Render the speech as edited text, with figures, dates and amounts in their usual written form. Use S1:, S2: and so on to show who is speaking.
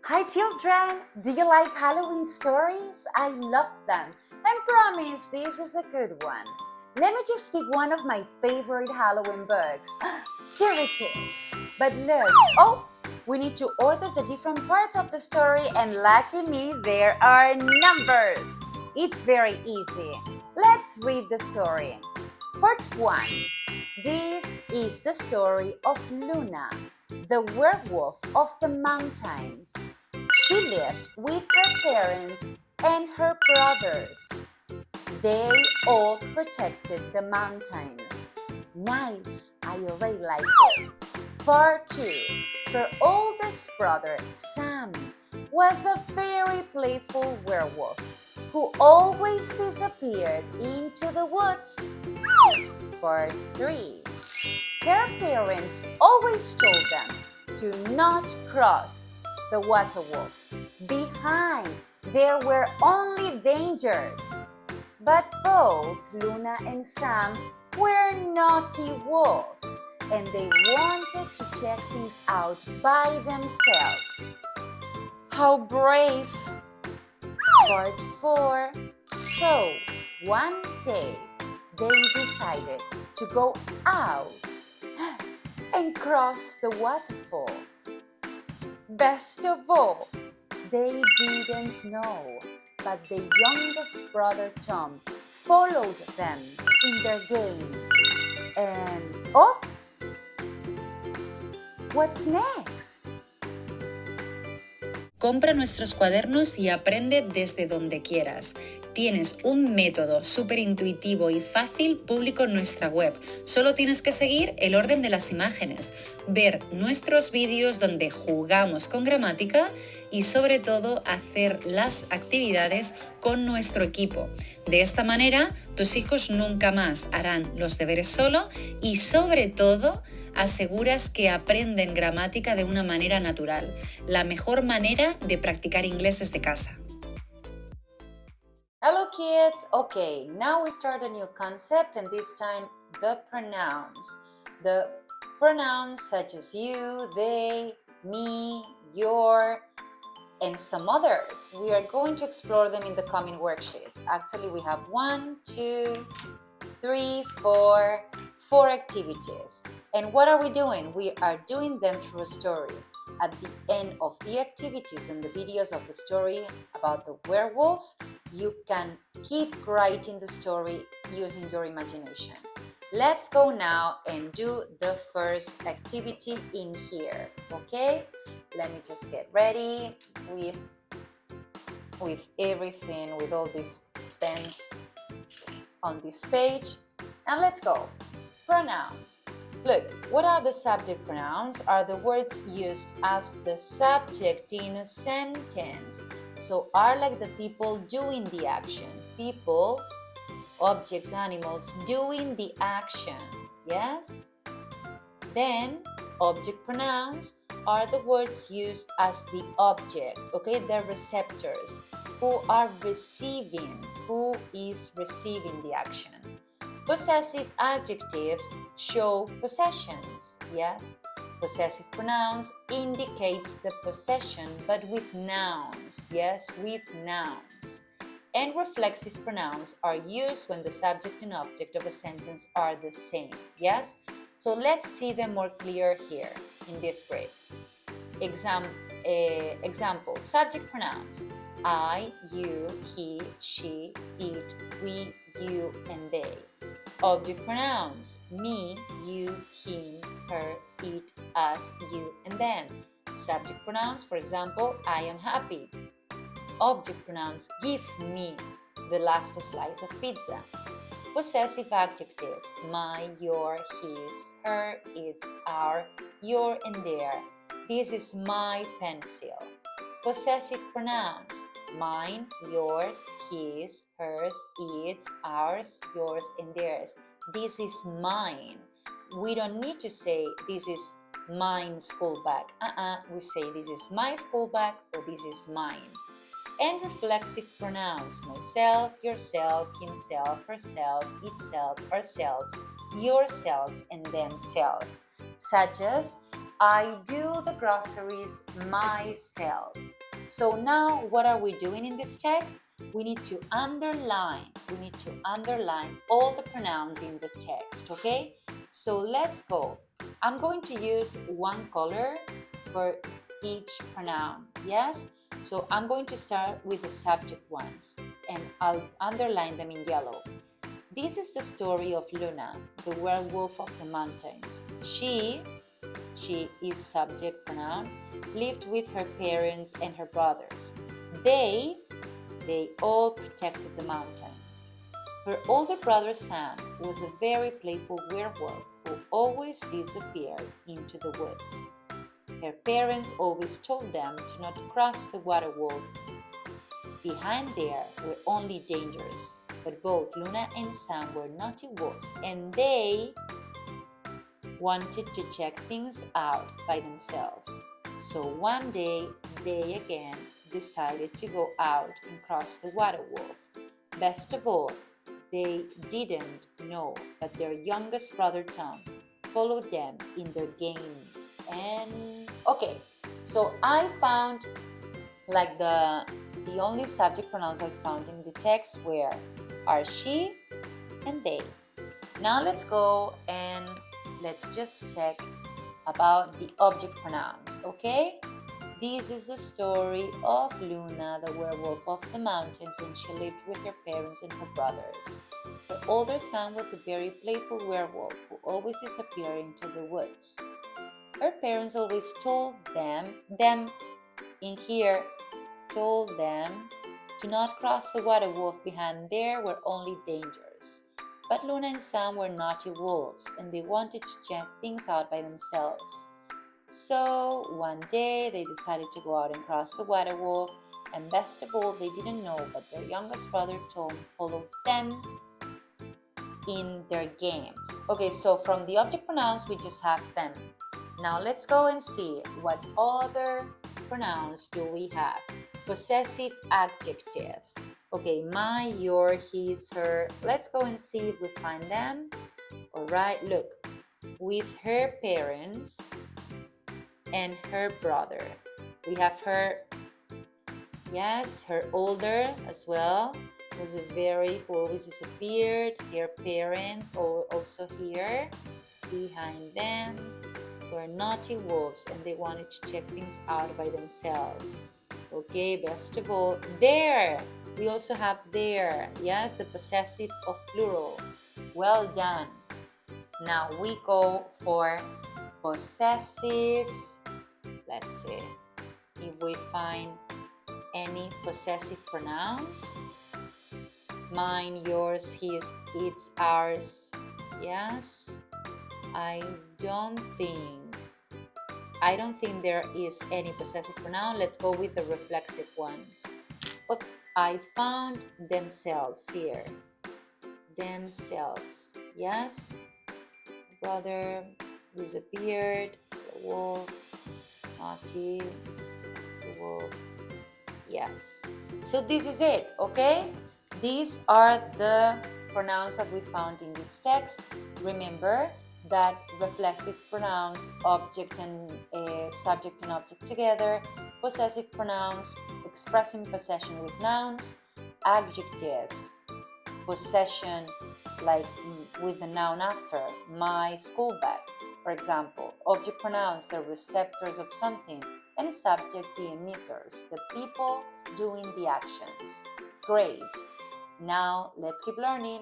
S1: Hi children! Do you like Halloween stories? I love them and promise this is a good one. Let me just pick one of my favorite Halloween books. Here it is. But look, we need to order the different parts of the story and lucky me, there are numbers. It's very easy. Let's read the story. Part 1. This is the story of Luna, the werewolf of the mountains. She lived with her parents and her brothers. They all protected the mountains. Nice, I already like it. Part 2. Her oldest brother, Sam, was a very playful werewolf who always disappeared into the woods. Part 3. Her parents always told them to not cross the water wolf. Behind, there were only dangers. But both Luna and Sam were naughty wolves, and they wanted to check things out by themselves. How brave! Part 4. So, one day, they decided to go out and cross the waterfall. Best of all, they didn't know, but the youngest brother Tom followed them in their game. And what's next?
S2: Compra nuestros cuadernos y aprende desde donde quieras. Tienes un método súper intuitivo y fácil público en nuestra web. Solo tienes que seguir el orden de las imágenes, ver nuestros vídeos donde jugamos con gramática y sobre todo hacer las actividades con nuestro equipo. De esta manera, tus hijos nunca más harán los deberes solo y sobre todo aseguras que aprenden gramática de una manera natural, la mejor manera de practicar inglés desde casa.
S1: Hello kids! Okay, now we start a new concept and this time the pronouns. The pronouns such as you, they, me, your, and some others. We are going to explore them in the coming worksheets. Actually, we have 1, 2, 3, 4 activities. And what are we doing? We are doing them through a story. At the end of the activities and the videos of the story about the werewolves, you can keep writing the story using your imagination. Let's go now and do the first activity in here, okay? Let me just get ready with everything, with all these pens on this page. And let's go. Pronouns. Look, what are the subject pronouns? Are the words used as the subject in a sentence. So are like the people doing the action. People, objects, animals doing the action. Yes? Then, object pronouns are the words used as the object. Okay, the receptors. Who are receiving, who is receiving the action. Possessive adjectives show possessions, yes? Possessive pronouns indicates the possession but with nouns, yes? With nouns. And reflexive pronouns are used when the subject and object of a sentence are the same, yes? So let's see them more clear here in this grade. Example, subject pronouns. I, you, he, she, it, we, you, and they. Object pronouns. Me, you, him, her, it, us, you, and them. Subject pronouns, for example, I am happy. Object pronouns. Give me the last slice of pizza. Possessive adjectives. My, your, his, her, its, our, your, and their. This is my pencil. Possessive pronouns. Mine, yours, his, hers, its, ours, yours, and theirs. This is mine. We don't need to say this is mine school bag. We say this is my school bag or this is mine. And reflexive pronouns. Myself, yourself, himself, herself, itself, ourselves, yourselves, and themselves. Such as I do the groceries myself. So now what are we doing in this text? We need to underline all the pronouns in the text, okay? So let's go. I'm going to use one color for each pronoun, yes? So I'm going to start with the subject ones and I'll underline them in yellow. This is the story of Luna, the werewolf of the mountains. She is subject pronoun, lived with her parents and her brothers. They all protected the mountains. Her older brother Sam was a very playful werewolf who always disappeared into the woods. Her parents always told them to not cross the water wolf. Behind there were only dangers, but both Luna and Sam were naughty wolves and they wanted to check things out by themselves. So one day they again decided to go out and cross the water wolf. Best of all, they didn't know that their youngest brother Tom followed them in their game. And okay, so I found like the only subject pronouns I found in the text were are she and they. Now let's go and let's just check about the object pronouns, okay? This is the story of Luna, the werewolf of the mountains, and she lived with her parents and her brothers. Her older son was a very playful werewolf who always disappeared into the woods. Her parents always told them to not cross the water wolf. Behind there were only dangers. But Luna and Sam were naughty wolves and they wanted to check things out by themselves. So one day they decided to go out and cross the water wolf, and best of all, they didn't know, but their youngest brother Tom followed them in their game. Okay, so from the object pronouns, we just have them. Now let's go and see what other pronouns do we have. Possessive adjectives. Okay, my, your, his, her. Let's go and see if we find them. All right, look. With her parents and her brother. We have her, yes, her older as well. Was a very who always disappeared. Her parents also here. Behind them were naughty wolves and they wanted to check things out by themselves. Okay, best of all, there. We also have there. Yes, the possessive of plural. Well done. Now we go for possessives. Let's see if we find any possessive pronouns. Mine, yours, his, its, ours. Yes. I don't think there is any possessive pronoun. Let's go with the reflexive ones. But I found themselves here. Themselves. Yes. Brother disappeared. The wolf. Naughty. The wolf. Yes. So this is it, okay? These are the pronouns that we found in this text. Remember that reflexive pronouns, object and subject and object together, possessive pronouns, expressing possession with nouns, adjectives, possession like with the noun after, my school bag, for example, object pronouns, the receptors of something, and subject, the emissors, the people doing the actions. Great! Now let's keep learning.